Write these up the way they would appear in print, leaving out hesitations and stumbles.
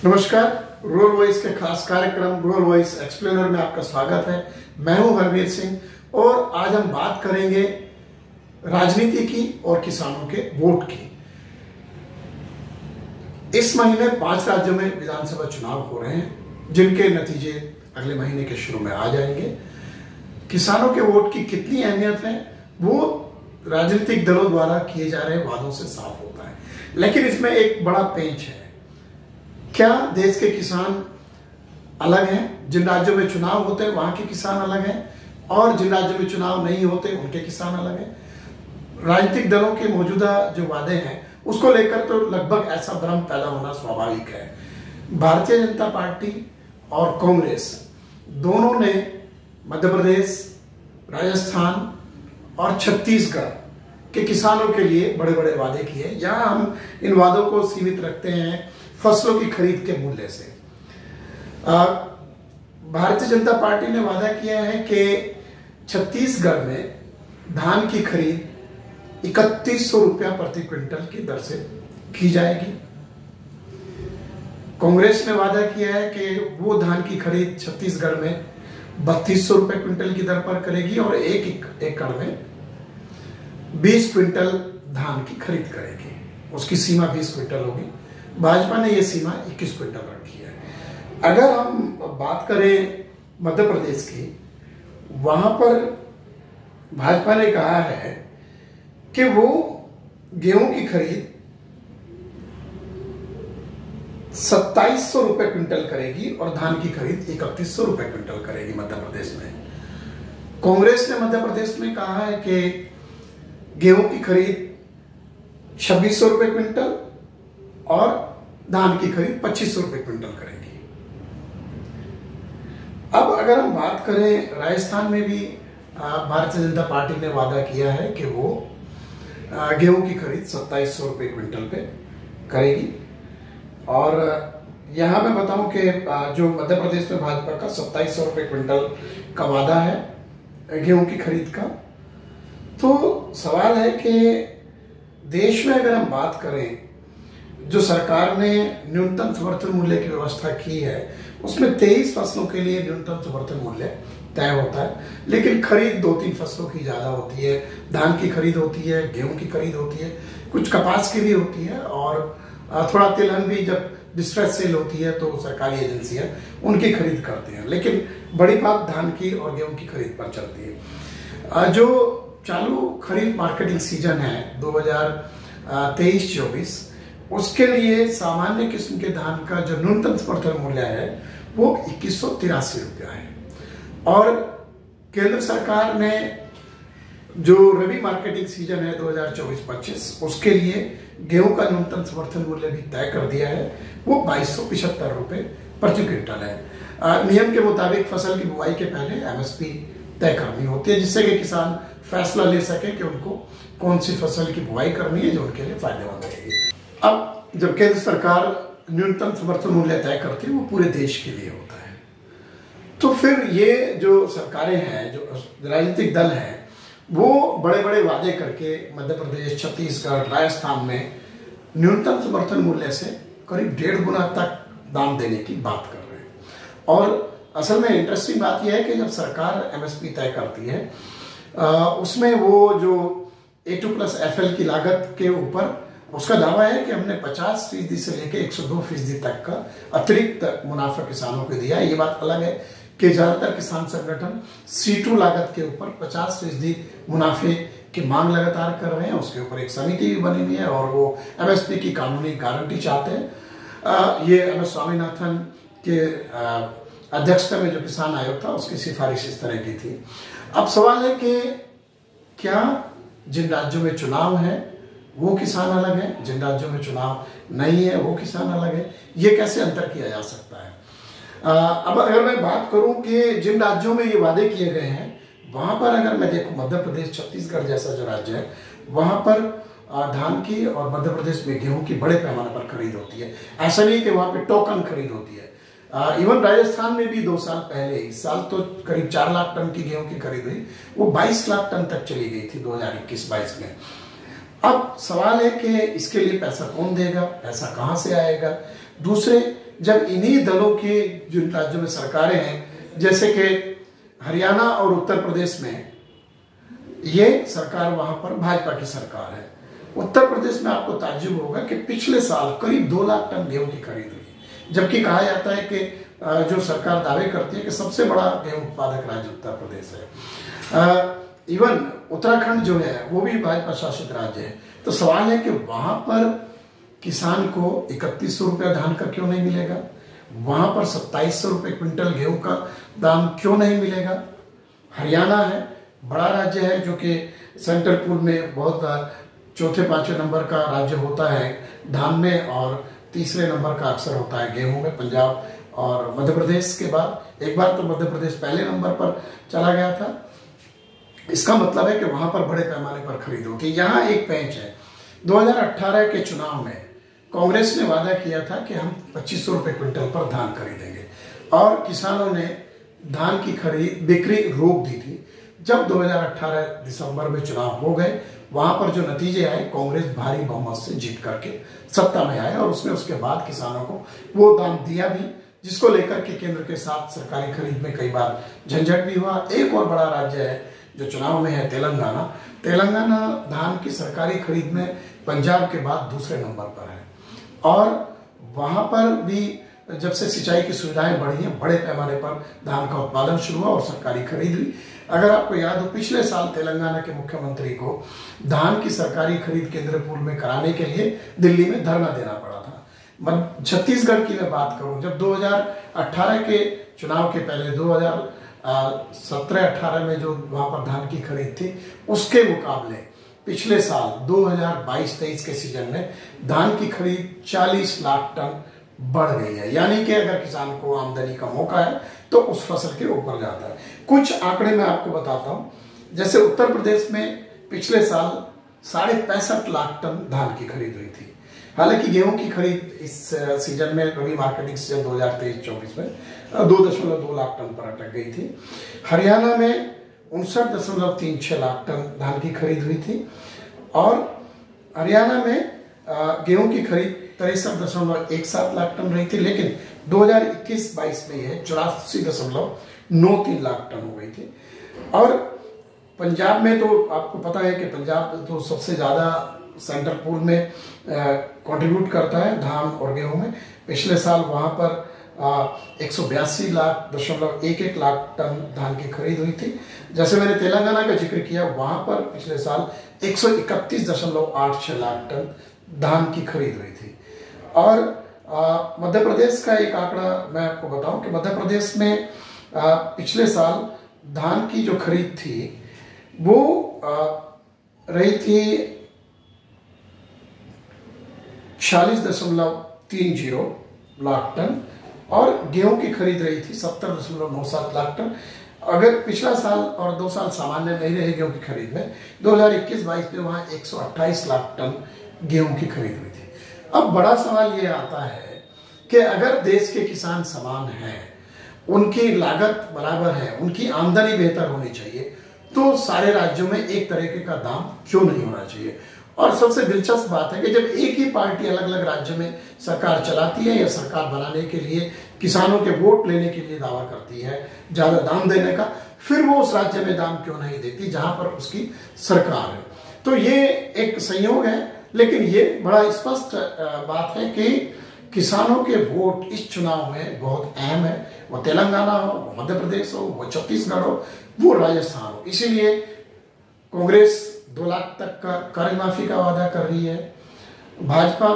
नमस्कार। Rural voice के खास कार्यक्रम रूरल वॉइस एक्सप्लेनर में आपका स्वागत है। मैं हूं हरवीर सिंह और आज हम बात करेंगे राजनीति की और किसानों के वोट की। इस महीने 5 राज्यों में विधानसभा चुनाव हो रहे हैं, जिनके नतीजे अगले महीने के शुरू में आ जाएंगे। किसानों के वोट की कितनी अहमियत है वो राजनीतिक दलों द्वारा किए जा रहे वादों से साफ होता है, लेकिन इसमें एक बड़ा पेंच है। क्या देश के किसान अलग हैं? जिन राज्यों में चुनाव होते हैं वहां के किसान अलग हैं और जिन राज्यों में चुनाव नहीं होते उनके किसान अलग हैं। राजनीतिक दलों के मौजूदा जो वादे हैं उसको लेकर तो लगभग ऐसा भ्रम पैदा होना स्वाभाविक है। भारतीय जनता पार्टी और कांग्रेस दोनों ने मध्य प्रदेश, राजस्थान और छत्तीसगढ़ के किसानों के लिए बड़े बड़े वादे किए। यहां हम इन वादों को सीमित रखते हैं फसलों की खरीद के मूल्य से। भारतीय जनता पार्टी ने वादा किया है कि छत्तीसगढ़ में धान की खरीद 3100 रुपया प्रति क्विंटल की दर से की जाएगी। कांग्रेस ने वादा किया है कि वो धान की खरीद छत्तीसगढ़ में 3200 रुपये क्विंटल की दर पर करेगी और एक एकड़ में 20 क्विंटल धान की खरीद करेगी। उसकी सीमा 20 क्विंटल होगी। भाजपा ने यह सीमा 21 क्विंटल रखी है। अगर हम बात करें मध्य प्रदेश की, वहां पर भाजपा ने कहा है कि वो गेहूं की खरीद 2700 रुपये क्विंटल करेगी और धान की खरीद 3100 रुपये क्विंटल करेगी मध्य प्रदेश में। कांग्रेस ने मध्य प्रदेश में कहा है कि गेहूं की खरीद 2600 रुपये क्विंटल और धान की खरीद 2500 रुपये क्विंटल करेगी। अब अगर हम बात करें राजस्थान में भी भारतीय जनता पार्टी ने वादा किया है कि वो गेहूं की खरीद 2700 रुपये क्विंटल पे करेगी। और यहां मैं बताऊं कि जो मध्य प्रदेश में भाजपा का 2700 रुपये क्विंटल का वादा है गेहूं की खरीद का, तो सवाल है कि देश में अगर हम बात करें, जो सरकार ने न्यूनतम समर्थन मूल्य की व्यवस्था की है उसमें 23 फसलों के लिए न्यूनतम समर्थन मूल्य तय होता है, लेकिन खरीद 2-3 फसलों की ज्यादा होती है। धान की खरीद होती है, गेहूं की खरीद होती है, कुछ कपास की भी होती है और थोड़ा तिलहन भी जब डिस्ट्रेस सेल होती है तो सरकारी एजेंसियां उनकी खरीद करती हैं। लेकिन बड़ी बात धान की और गेहूं की खरीद पर चलती है। जो चालू खरीफ मार्केटिंग सीजन है 2023-24, उसके लिए सामान्य किस्म के धान का जो न्यूनतम समर्थन मूल्य है वो 2183 रुपया है। और केंद्र सरकार ने जो रबी मार्केटिंग सीजन है 2024-25 उसके लिए गेहूं का न्यूनतम समर्थन मूल्य भी तय कर दिया है, वो 2275 रुपये प्रति क्विंटल है। नियम के मुताबिक फसल की बुआई के पहले एमएसपी तय करनी होती है, जिससे कि किसान फैसला ले सके कि उनको कौन सी फसल की बुआई करनी है जो उनके लिए फायदेमंद रहेगी। अब जब केंद्र सरकार न्यूनतम समर्थन मूल्य तय करती है वो पूरे देश के लिए होता है, तो फिर ये जो सरकारें हैं, जो राजनीतिक दल हैं, वो बड़े बड़े वादे करके मध्य प्रदेश, छत्तीसगढ़, राजस्थान में न्यूनतम समर्थन मूल्य से करीब 1.5 गुना तक दाम देने की बात कर रहे हैं। और असल में इंटरेस्टिंग बात यह है कि जब सरकार एमएसपी तय करती है उसमें वो जो A2+FL की लागत के ऊपर उसका दावा है कि हमने 50% से लेकर 102% तक का अतिरिक्त मुनाफा किसानों को दिया है। ये बात अलग है कि ज्यादातर किसान संगठन C2 लागत के ऊपर 50% मुनाफे की मांग लगातार कर रहे हैं। उसके ऊपर एक समिति भी बनी हुई है और वो एमएसपी की कानूनी गारंटी चाहते हैं। ये MS स्वामीनाथन के अध्यक्षता में जो किसान आयोग था उसकी सिफारिश इस तरह की थी। अब सवाल है कि क्या जिन राज्यों में चुनाव है वो किसान अलग है, जिन राज्यों में चुनाव नहीं है वो किसान अलग है, ये कैसे अंतर किया जा सकता है? अब अगर मैं बात करूं कि जिन राज्यों में ये वादे किए गए हैं वहां पर अगर मैं देखूं मध्य प्रदेश, छत्तीसगढ़ जैसा जो राज्य है वहां पर धान की और मध्य प्रदेश में गेहूं की बड़े पैमाने पर खरीद होती है। ऐसा नहीं कि वहां पे टोकन खरीद होती है। इवन राजस्थान में भी 2 साल पहले, इस साल तो करीब 4 लाख टन की गेहूं की खरीद हुई, वो 22 लाख टन तक चली गई थी 2021-22 में। अब सवाल है कि इसके लिए पैसा कौन देगा, पैसा कहां से आएगा? दूसरे जब इन्हीं दलों के जिन राज्यों में सरकारें हैं, जैसे कि हरियाणा और उत्तर प्रदेश में, ये सरकार वहां पर भाजपा की सरकार है। उत्तर प्रदेश में आपको ताज्जुब होगा कि पिछले साल करीब 2 लाख टन गेहूं की खरीद हुई, जबकि कहा जाता है कि जो सरकार दावे करती है कि सबसे बड़ा गेहूं उत्पादक राज्य उत्तर प्रदेश है। इवन उत्तराखंड जो है वो भी भाजपा शासित राज्य है। तो सवाल है कि वहां पर किसान को 3100 रुपया धान का क्यों नहीं मिलेगा, वहां पर 2700 रुपये क्विंटल गेहूं का दाम क्यों नहीं मिलेगा। हरियाणा है, बड़ा राज्य है, जो कि सेंट्रल पूल में बहुत चौथे पांचवें नंबर का राज्य होता है धान में, और तीसरे नंबर का अक्सर होता है गेहूं में, पंजाब और मध्य प्रदेश के बाद। एक बार तो मध्य प्रदेश पहले नंबर पर चला गया था। इसका मतलब है कि वहां पर बड़े पैमाने पर खरीद होती है। यहाँ एक पेंच है, 2018 के चुनाव में कांग्रेस ने वादा किया था कि हम 2500 रुपये क्विंटल पर धान खरीदेंगे, और किसानों ने धान की खरीद बिक्री रोक दी थी। जब 2018 दिसंबर में चुनाव हो गए, वहां पर जो नतीजे आए, कांग्रेस भारी बहुमत से जीत करके सत्ता में आए, और उसने उसके बाद किसानों को वो दाम दिया भी, जिसको लेकर के केंद्र के साथ सरकारी खरीद में कई बार झंझट भी हुआ। एक और बड़ा राज्य है जो चुनाव में है, तेलंगाना। तेलंगाना धान की सरकारी खरीद में पंजाब के बाद दूसरे नंबर पर है, और वहां पर भी जब से सिंचाई की सुविधाएं बढ़ी हैं, बड़े पैमाने पर धान का उत्पादन शुरू हुआ और सरकारी खरीद हुई। अगर आपको याद हो, पिछले साल तेलंगाना के मुख्यमंत्री को धान की सरकारी खरीद केंद्र पूल में कराने के लिए दिल्ली में धरना देना पड़ा था। छत्तीसगढ़ की मैं बात करूं, जब 2018 के चुनाव के पहले 2017-18 में जो वहां पर धान की खरीद थी, उसके मुकाबले पिछले साल 2022-23 के सीजन में धान की खरीद 40 लाख टन बढ़ गई है। यानी कि अगर किसान को आमदनी का मौका है तो उस फसल के ऊपर जाता है। कुछ आंकड़े मैं आपको बताता हूं, जैसे उत्तर प्रदेश में पिछले साल 65.5 लाख टन धान की खरीद हुई थी। हालांकि गेहूं की खरीद इस सीजन में, रबी मार्केटिंग सीजन 2023-24 में 2.2 लाख टन पर अटक गई थी। हरियाणा में 59.36 लाख टन धान की खरीद हुई थी, और हरियाणा में गेहूं की खरीद 63.17 लाख टन रही थी, लेकिन 2021-22 में यह 84.93 लाख टन हो गई थी। और पंजाब में तो आपको पता है कि पंजाब तो सबसे ज्यादा सेंट्रल पूल में कंट्रीब्यूट करता है धान और गेहूं में। पिछले साल वहां पर 182.11 लाख टन धान की खरीद हुई थी। जैसे मैंने तेलंगाना का जिक्र किया, वहां पर पिछले साल 131.86 लाख टन धान की खरीद हुई थी। और मध्य प्रदेश का एक आंकड़ा मैं आपको बताऊं कि मध्य प्रदेश में पिछले साल धान की जो खरीद थी वो रही थी 46.30 लाख टन, और गेहूं की खरीद रही थी 70.97 लाख टन। अगर पिछला साल और 2 साल सामान्य नहीं रहे गेहूं की खरीद में, 2021-22 में वहां 128 लाख टन गेहूं की खरीद हुई थी। अब बड़ा सवाल ये आता है कि अगर देश के किसान समान हैं, उनकी लागत बराबर है, उनकी आमदनी बेहतर होनी चाहिए, तो सारे राज्यों में एक तरीके का दाम क्यों नहीं होना चाहिए। और सबसे दिलचस्प बात है कि जब एक ही पार्टी अलग अलग राज्यों में सरकार चलाती है या सरकार बनाने के लिए किसानों के वोट लेने के लिए दावा करती है ज्यादा दाम देने का, फिर वो उस राज्य में दाम क्यों नहीं देती जहां पर उसकी सरकार है। तो ये एक संयोग है, लेकिन ये बड़ा स्पष्ट बात है कि किसानों के वोट इस चुनाव में बहुत अहम है। वो तेलंगाना हो, वो मध्य प्रदेश हो, वो छत्तीसगढ़ हो, वो राजस्थान हो। इसीलिए कांग्रेस 2 लाख तक का कर्ज माफी का वादा कर रही है। भाजपा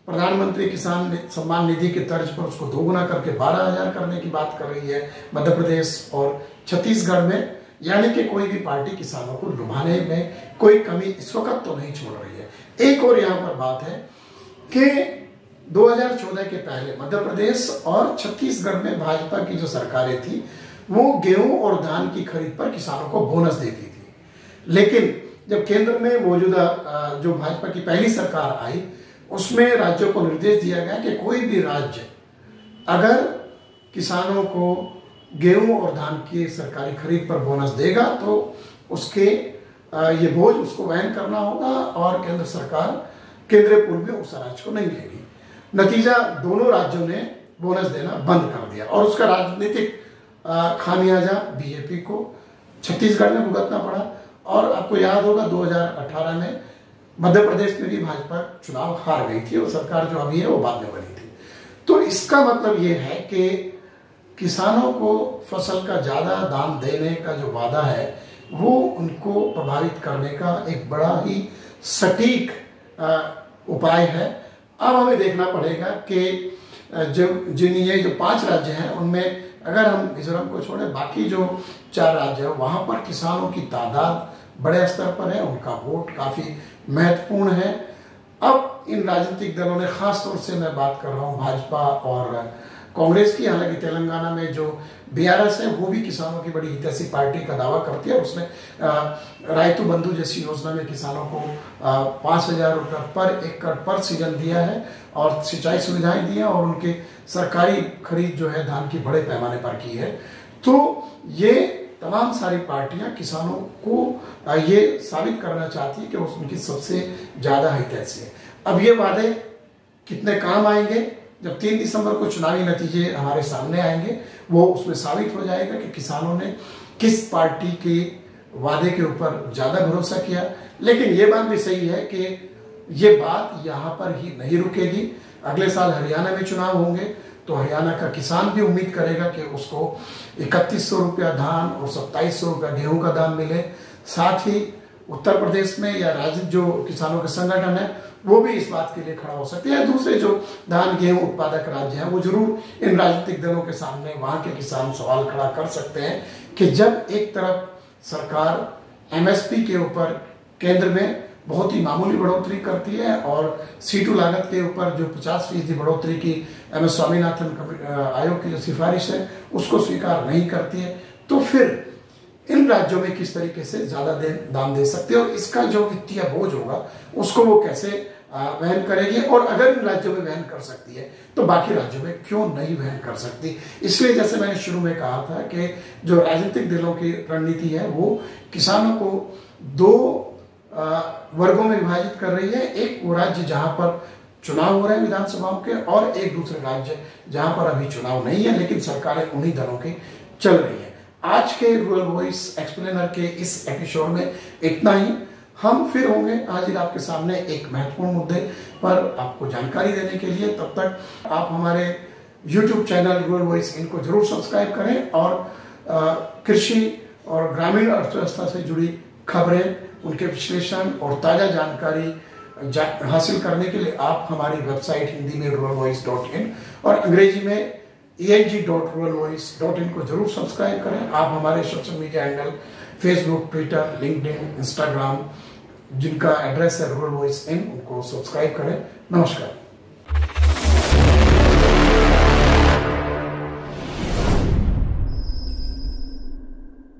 प्रधानमंत्री किसान सम्मान निधि के तर्ज पर उसको दोगुना करके 12,000 करने की बात कर रही है मध्य प्रदेश और छत्तीसगढ़ में। यानी कि कोई भी पार्टी किसानों को लुभाने में कोई कमी इस वक्त तो नहीं छोड़ रही है। एक और यहाँ पर बात है कि 2014 के पहले मध्य प्रदेश और छत्तीसगढ़ में भाजपा की जो सरकारें थी वो गेहूं और धान की खरीद पर किसानों को बोनस देती थी। लेकिन जब केंद्र में मौजूदा जो भाजपा की पहली सरकार आई, उसमें राज्यों को निर्देश दिया गया कि कोई भी राज्य अगर किसानों को गेहूं और धान की सरकारी खरीद पर बोनस देगा तो उसके ये बोझ उसको वहन करना होगा, और केंद्र सरकार केंद्रीय पूल में उस राज्य को नहीं लेगी। नतीजा दोनों राज्यों ने बोनस देना बंद कर दिया और उसका राजनीतिक खामियाजा बीजेपी को छत्तीसगढ़ में भुगतना पड़ा। और आपको याद होगा 2018 में मध्य प्रदेश में भी भाजपा चुनाव हार गई थी और सरकार जो अभी है वो बाद में बनी थी। तो इसका मतलब ये है कि किसानों को फसल का ज़्यादा दाम देने का जो वादा है वो उनको प्रभावित करने का एक बड़ा ही सटीक उपाय है। अब हमें देखना पड़ेगा कि ये जो 5 राज्य हैं उनमें अगर हम मिजोरम को छोड़े बाकी जो 4 राज्य हैं वहाँ पर किसानों की तादाद बड़े स्तर पर है, उनका वोट काफ़ी महत्वपूर्ण है। अब इन राजनीतिक दलों ने, खास तौर से मैं बात कर रहा हूँ भाजपा और कांग्रेस की, हालांकि तेलंगाना में जो बीआरएस है वो भी किसानों की बड़ी हितैषी पार्टी का दावा करती है। उसने रायतु बंधु जैसी योजना में किसानों को 5,000 रुपये पर एकड़ पर सीजन दिया है और सिंचाई सुविधाएं दी हैं और उनके सरकारी खरीद जो है धान की बड़े पैमाने पर की है। तो ये तमाम सारी पार्टियां किसानों को ये साबित करना चाहती है कि उनकी सबसे ज़्यादा हितैषी है। अब ये वादे कितने काम आएंगे जब 3 दिसंबर को चुनावी नतीजे हमारे सामने आएंगे, वो उसमें साबित हो जाएगा कि किसानों ने किस पार्टी के वादे के ऊपर ज़्यादा भरोसा किया। लेकिन ये बात भी सही है कि ये बात यहाँ पर ही नहीं रुकेगी। अगले साल हरियाणा में चुनाव होंगे तो हरियाणा का किसान भी उम्मीद करेगा कि उसको 3100 रुपया धान और 2700 रुपया गेहूं का दाम मिले। साथ ही उत्तर प्रदेश में या राज्य जो किसानों के संगठन है वो भी इस बात के लिए खड़ा हो सकते हैं। दूसरे जो धान गेहूं उत्पादक राज्य हैं वो जरूर इन राजनीतिक दलों के सामने वहां के किसान सवाल खड़ा कर सकते हैं कि जब एक तरफ सरकार एमएसपी के ऊपर केंद्र में बहुत ही मामूली बढ़ोतरी करती है और सीटू लागत के ऊपर जो 50% बढ़ोतरी की एम एस स्वामीनाथन आयोग की जो सिफारिश है उसको स्वीकार नहीं करती है, तो फिर इन राज्यों में किस तरीके से ज्यादा दाम दे सकते हैं और इसका जो वित्तीय बोझ होगा उसको वो कैसे वहन करेगी। और अगर इन राज्यों में वहन कर सकती है तो बाकी राज्यों में क्यों नहीं वहन कर सकती। इसलिए जैसे मैंने शुरू में कहा था कि जो राजनीतिक दलों की रणनीति है वो किसानों को 2 वर्गों में विभाजित कर रही है। एक वो राज्य जहां पर चुनाव हो रहे हैं विधानसभाओं के और एक दूसरे राज्य जहां पर अभी चुनाव नहीं है लेकिन सरकारें उन्हीं दलों की चल रही है। आज के रूरल वॉइस एक्सप्लेनर के इस एपिसोड में इतना ही। हम फिर होंगे हाजिर आपके सामने एक महत्वपूर्ण मुद्दे पर आपको जानकारी देने के लिए। तब तक आप हमारे YouTube चैनल रूरल वॉइस इनको जरूर सब्सक्राइब करें और कृषि और ग्रामीण अर्थव्यवस्था से जुड़ी खबरें, उनके विश्लेषण और ताज़ा जानकारी हासिल करने के लिए आप हमारी वेबसाइट हिंदी में ruralvoice.in और अंग्रेजी में eng.ruralvoice.in को जरूर सब्सक्राइब करें। आप हमारे social media handle Facebook, Twitter, LinkedIn, Instagram जिनका एड्रेस है रूरल वॉइस इन, उनको सब्सक्राइब करें। नमस्कार।